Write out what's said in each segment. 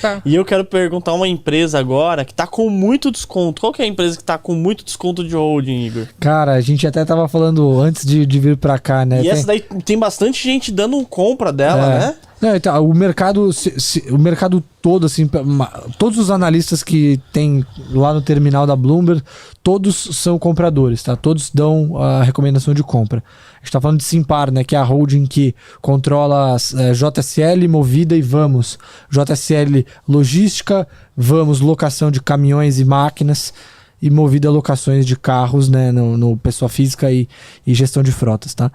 Tá. E eu quero perguntar uma empresa agora que tá com muito desconto. Qual que é a empresa que tá com muito desconto de holding, Igor? Cara, a gente até tava falando antes de vir pra cá, né? E essa daí tem bastante gente dando compra dela, né? Não, então, o mercado todo, assim, todos os analistas que tem lá no terminal da Bloomberg, todos são compradores, tá? Todos dão a recomendação de compra. A gente tá falando de Simpar, né? Que é a holding que controla JSL, Movida e Vamos. JSL Logística, Vamos locação de caminhões e máquinas e Movida locações de carros, né? No pessoa física e gestão de frotas, tá?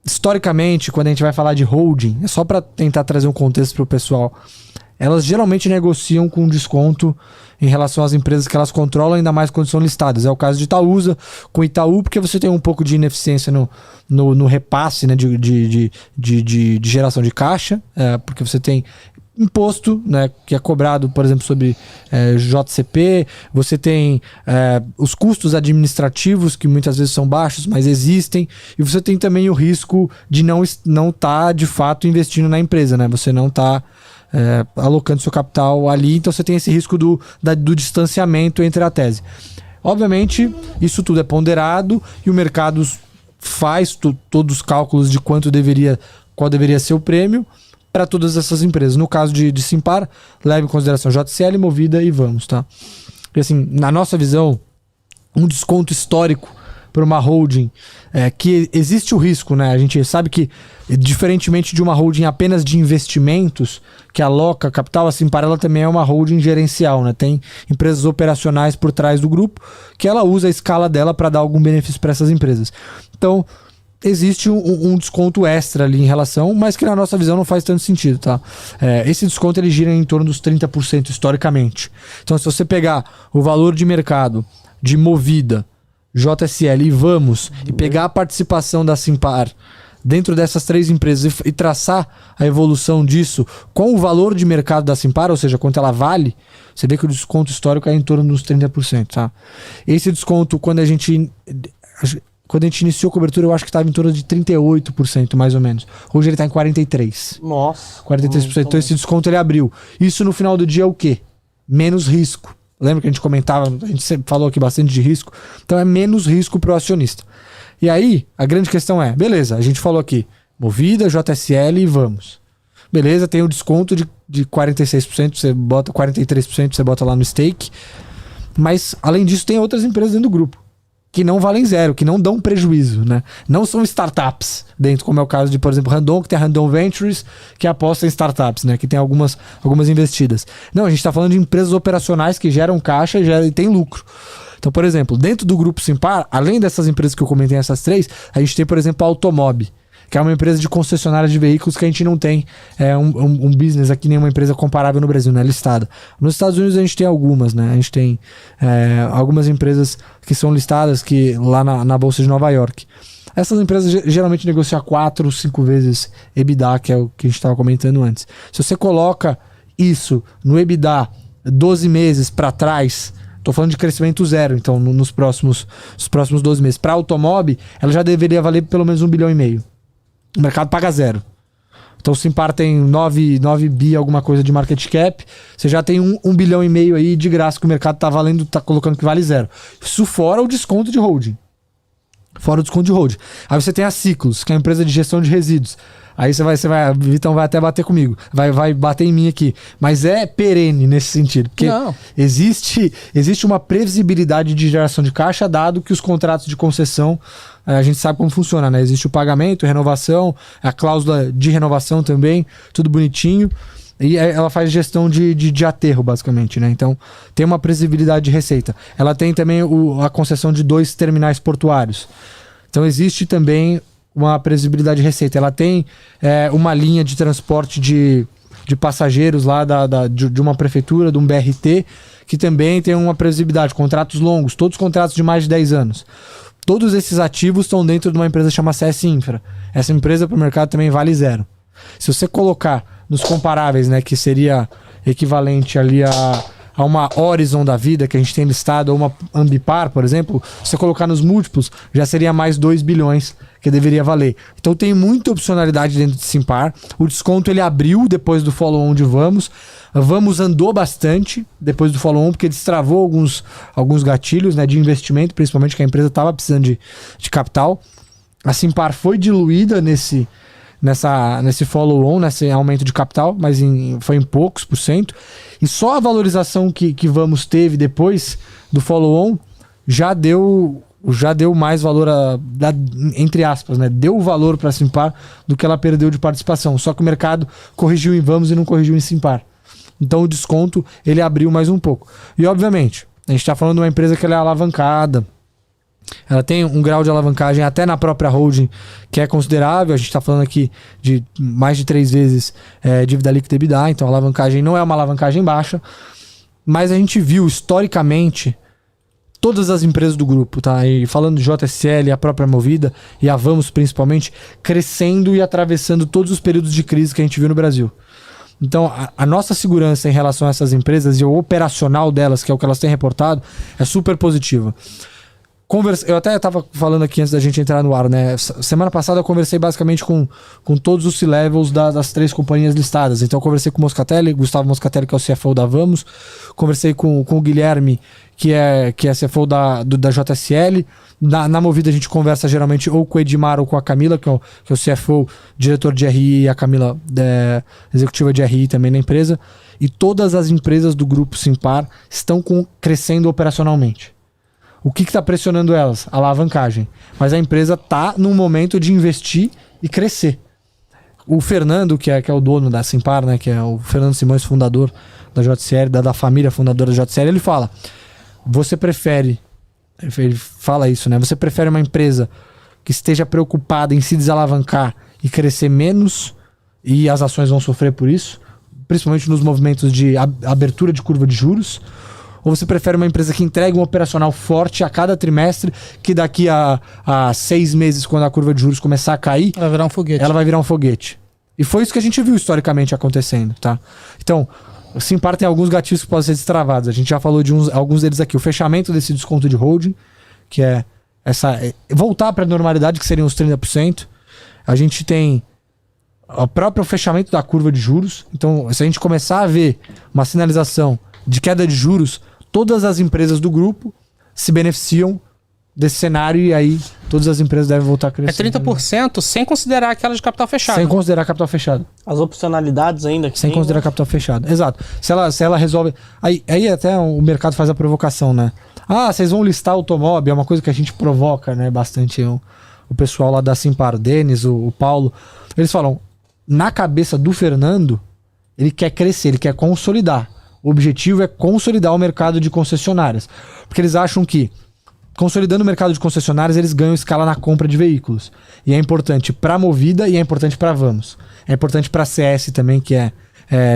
Historicamente, quando a gente vai falar de holding, é só para tentar trazer um contexto para o pessoal, elas geralmente negociam com desconto em relação às empresas que elas controlam, ainda mais quando são listadas. É o caso de Itaúsa com Itaú, porque você tem um pouco de ineficiência no repasse, né, de geração de caixa, porque você tem imposto, né, que é cobrado, por exemplo, sobre JCP, você tem os custos administrativos, que muitas vezes são baixos, mas existem, e você tem também o risco de não estar, de fato, investindo na empresa, né? Você não está alocando seu capital ali, então você tem esse risco do distanciamento entre a tese. Obviamente, isso tudo é ponderado e o mercado faz todos os cálculos de qual deveria ser o prêmio para todas essas empresas. No caso de Simpar, leve em consideração JCL, Movida e Vamos, tá? E assim, na nossa visão, um desconto histórico para uma holding, que existe o risco, né? A gente sabe que, diferentemente de uma holding apenas de investimentos, que aloca capital, a Simpar ela também é uma holding gerencial, né? Tem empresas operacionais por trás do grupo, que ela usa a escala dela para dar algum benefício para essas empresas. Então, existe um desconto extra ali em relação, mas que na nossa visão não faz tanto sentido, tá? Esse desconto ele gira em torno dos 30% historicamente. Então, se você pegar o valor de mercado de Movida, JSL e Vamos e pegar a participação da Simpar dentro dessas três empresas e traçar a evolução disso com o valor de mercado da Simpar, ou seja, quanto ela vale, você vê que o desconto histórico é em torno dos 30%, tá? Esse desconto, quando a gente iniciou a cobertura, eu acho que estava em torno de 38%, mais ou menos. Hoje ele está em 43%. Nossa. 43%. Então esse desconto ele abriu. Isso no final do dia é o quê? Menos risco. Lembra que a gente comentava, a gente sempre falou aqui bastante de risco. Então é menos risco para o acionista. E aí, a grande questão é, beleza, a gente falou aqui, Movida, JSL e Vamos. Beleza, tem o desconto de 46%, você bota 43%, você bota lá no stake. Mas, além disso, tem outras empresas dentro do grupo que não valem zero, que não dão prejuízo, né? Não são startups dentro, como é o caso de, por exemplo, Randon, que tem a Randon Ventures, que aposta em startups, né? Que tem algumas investidas. Não, a gente está falando de empresas operacionais que geram caixa e tem lucro. Então, por exemplo, dentro do grupo Simpar, além dessas empresas que eu comentei, essas três, a gente tem, por exemplo, a Automob, que é uma empresa de concessionária de veículos que a gente não tem um business aqui, nenhuma empresa comparável no Brasil, né? Listada. Nos Estados Unidos a gente tem algumas, né? A gente tem algumas empresas que são listadas lá na Bolsa de Nova York. Essas empresas geralmente negociam 4 ou 5 vezes EBITDA, que é o que a gente estava comentando antes. Se você coloca isso no EBITDA 12 meses para trás, estou falando de crescimento zero, então nos próximos 12 meses. Para a Automob, ela já deveria valer pelo menos 1,5 bilhão. O mercado paga zero. Então o Simpar tem 9 bi alguma coisa de market cap. Você já tem 1,5 bilhão aí de graça que o mercado tá valendo, tá colocando que vale zero. Isso fora o desconto de holding. Fora o desconto de holding. Aí você tem a Ciclos, que é uma empresa de gestão de resíduos. Aí você vai, Vitão vai até bater comigo. Vai bater em mim aqui. Mas é perene nesse sentido. Porque existe uma previsibilidade de geração de caixa, dado que os contratos de concessão, a gente sabe como funciona, né? Existe o pagamento, renovação, a cláusula de renovação também, tudo bonitinho. E ela faz gestão de aterro, basicamente, né? Então, tem uma previsibilidade de receita. Ela tem também a concessão de 2 terminais portuários. Então, existe também uma previsibilidade de receita. Ela tem uma linha de transporte de passageiros lá de uma prefeitura, de um BRT, que também tem uma previsibilidade, contratos longos, todos contratos de mais de 10 anos. Todos esses ativos estão dentro de uma empresa chamada CS Infra. Essa empresa para o mercado também vale zero. Se você colocar nos comparáveis, né, que seria equivalente ali a uma Horizon da vida que a gente tem listado, ou uma Ambipar, por exemplo, se você colocar nos múltiplos, já seria mais 2 bilhões que deveria valer. Então tem muita opcionalidade dentro de Simpar. O desconto ele abriu depois do follow-on de Vamos. Vamos andou bastante depois do follow-on, porque destravou alguns gatilhos, né, de investimento, principalmente que a empresa estava precisando de capital. A Simpar foi diluída nesse follow-on, nesse aumento de capital, mas foi em poucos %. E só a valorização que Vamos teve depois do follow-on já deu mais valor, entre aspas, né? Deu valor para a Simpar do que ela perdeu de participação. Só que o mercado corrigiu em Vamos e não corrigiu em Simpar. Então o desconto ele abriu mais um pouco. E obviamente, a gente está falando de uma empresa que ela é alavancada. Ela tem um grau de alavancagem até na própria holding que é considerável. A gente está falando aqui de mais de 3 vezes dívida líquida EBITDA. Então a alavancagem não é uma alavancagem baixa. Mas a gente viu historicamente todas as empresas do grupo, tá? E falando de JSL, a própria Movida e a Vamos principalmente, crescendo e atravessando todos os períodos de crise que a gente viu no Brasil. Então, a nossa segurança em relação a essas empresas e o operacional delas, que é o que elas têm reportado, é super positiva. Eu até estava falando aqui antes da gente entrar no ar, né? Semana passada eu conversei basicamente com todos os C-levels das 3 companhias listadas. Então eu conversei com o Moscatelli, Gustavo Moscatelli, que é o CFO da Vamos. Conversei com o Guilherme, que é CFO da JSL. Na Movida a gente conversa geralmente ou com o Edmar ou com a Camila, que é o CFO, diretor de RI, e a Camila, executiva de RI também na empresa. E todas as empresas do grupo Simpar estão crescendo operacionalmente. O que está pressionando elas? A alavancagem. Mas a empresa está num momento de investir e crescer. O Fernando, que é o dono da Simpar, né, que é o Fernando Simões, fundador da JSL, da família fundadora da JSL, ele fala: ele fala isso, né? Você prefere uma empresa que esteja preocupada em se desalavancar e crescer menos, e as ações vão sofrer por isso, principalmente nos movimentos de abertura de curva de juros? Ou você prefere uma empresa que entregue um operacional forte a cada trimestre, que daqui a 6 meses, quando a curva de juros começar a cair, ela vai virar um foguete? E foi isso que a gente viu historicamente acontecendo, tá? Então, o Simpar tem alguns gatilhos que podem ser destravados. A gente já falou de alguns deles aqui. O fechamento desse desconto de holding, que é voltar para a normalidade, que seriam os 30%. A gente tem o próprio fechamento da curva de juros. Então, se a gente começar a ver uma sinalização de queda de juros, todas as empresas do grupo se beneficiam desse cenário, e aí todas as empresas devem voltar a crescer. É 30% sem considerar aquelas de capital fechado. Sem considerar capital fechado. As opcionalidades ainda que sem tem, considerar, né? Capital fechado. Exato. Se ela resolve... Aí até o mercado faz a provocação, né? Vocês vão listar automóvel, é uma coisa que a gente provoca, né? Bastante o pessoal lá da Simpar, o Denis, o Paulo. Eles falam, na cabeça do Fernando, ele quer crescer, ele quer consolidar. O objetivo é consolidar o mercado de concessionárias. Porque eles acham que, consolidando o mercado de concessionárias, eles ganham escala na compra de veículos. E é importante para a Movida e é importante para a Vamos. É importante para a CS também, que é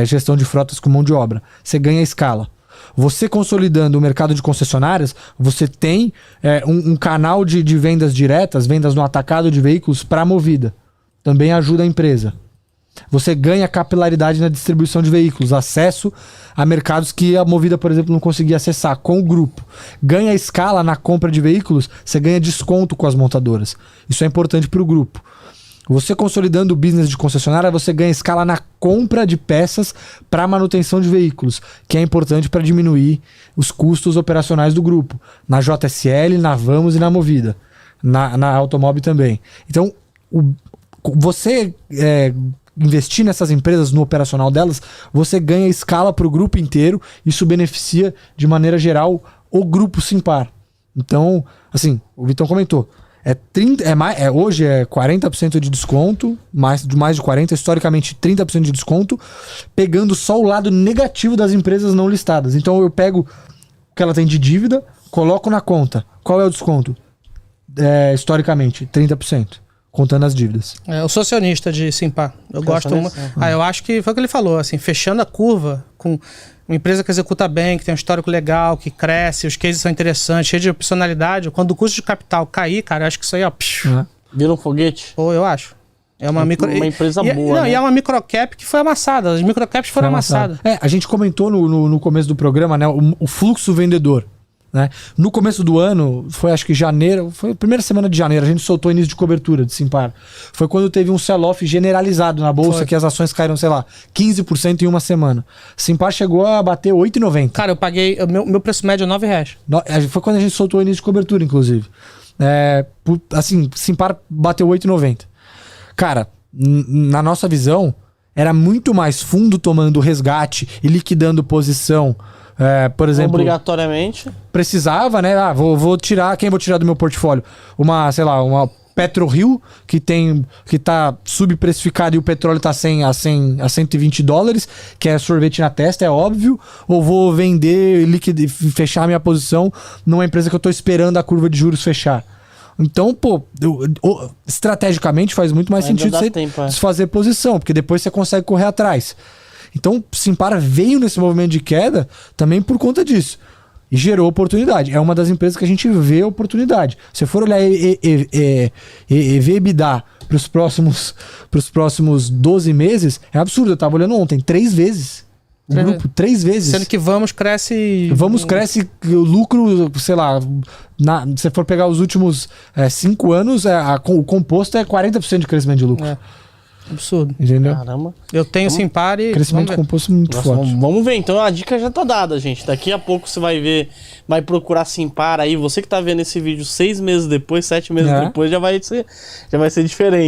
gestão de frotas com mão de obra. Você ganha escala. Você consolidando o mercado de concessionárias, você tem um canal de vendas diretas, vendas no atacado de veículos para a Movida. Também ajuda a empresa. Você ganha capilaridade na distribuição de veículos, acesso a mercados que a Movida, por exemplo, não conseguia acessar com o grupo. Ganha escala na compra de veículos, você ganha desconto com as montadoras. Isso é importante para o grupo. Você consolidando o business de concessionária, você ganha escala na compra de peças para manutenção de veículos, que é importante para diminuir os custos operacionais do grupo. Na JSL, na Vamos e na Movida. Na Automóvel também. Então, você investir nessas empresas, no operacional delas, você ganha escala para o grupo inteiro. Isso beneficia, de maneira geral, o grupo Simpar. Então, assim, o Vitão comentou, hoje é 40% de desconto, mais de 40%, historicamente 30% de desconto, pegando só o lado negativo das empresas não listadas. Então eu pego o que ela tem de dívida, coloco na conta. Qual é o desconto? Historicamente, 30%. Contando as dívidas. Eu sou acionista de Simpar. Eu gosto muito. Eu acho que foi o que ele falou, assim, fechando a curva com uma empresa que executa bem, que tem um histórico legal, que cresce, os cases são interessantes, cheio de opcionalidade. Quando o custo de capital cair, cara, eu acho que isso aí, ó... Vira um foguete? Pô, eu acho. É uma empresa boa, não, né? E é uma microcap que foi amassada. As microcaps foram amassadas. A gente comentou no começo do programa, né? O fluxo vendedor. Né? No começo do ano, foi acho que janeiro, foi a primeira semana de janeiro, a gente soltou o início de cobertura de Simpar. Foi quando teve um sell-off generalizado na bolsa, que as ações caíram, sei lá, 15% em uma semana. Simpar chegou a bater 8,90. Cara, eu paguei, meu preço médio é R$9. Foi quando a gente soltou o início de cobertura, inclusive. Assim, Simpar bateu 8,90. Cara, na nossa visão, era muito mais fundo tomando resgate e liquidando posição. Por exemplo, obrigatoriamente. Precisava, né? Vou tirar. Quem vou tirar do meu portfólio? Uma PetroRio, que tá subprecificado e o petróleo tá a $120, que é sorvete na testa, é óbvio. Ou vou vender, fechar minha posição numa empresa que eu tô esperando a curva de juros fechar. Então, pô, estrategicamente faz muito mais sentido você desfazer posição, porque depois você consegue correr atrás. Então, Simpar veio nesse movimento de queda também por conta disso. E gerou oportunidade. É uma das empresas que a gente vê oportunidade. Se for olhar EBITDA para os próximos 12 meses, é absurdo. Eu estava olhando ontem, 3 vezes. O grupo, 3 vezes. Sendo que Vamos cresce... Vamos cresce o lucro, sei lá... se for pegar os últimos 5 anos, o composto é 40% de crescimento de lucro. Absurdo. Entendeu? Caramba. Eu tenho Simpar e... Crescimento composto muito forte. Vamos ver. Então a dica já tá dada, gente. Daqui a pouco você vai ver, vai procurar Simpar aí. Você que tá vendo esse vídeo 6 meses depois, 7 meses depois, já vai ser diferente.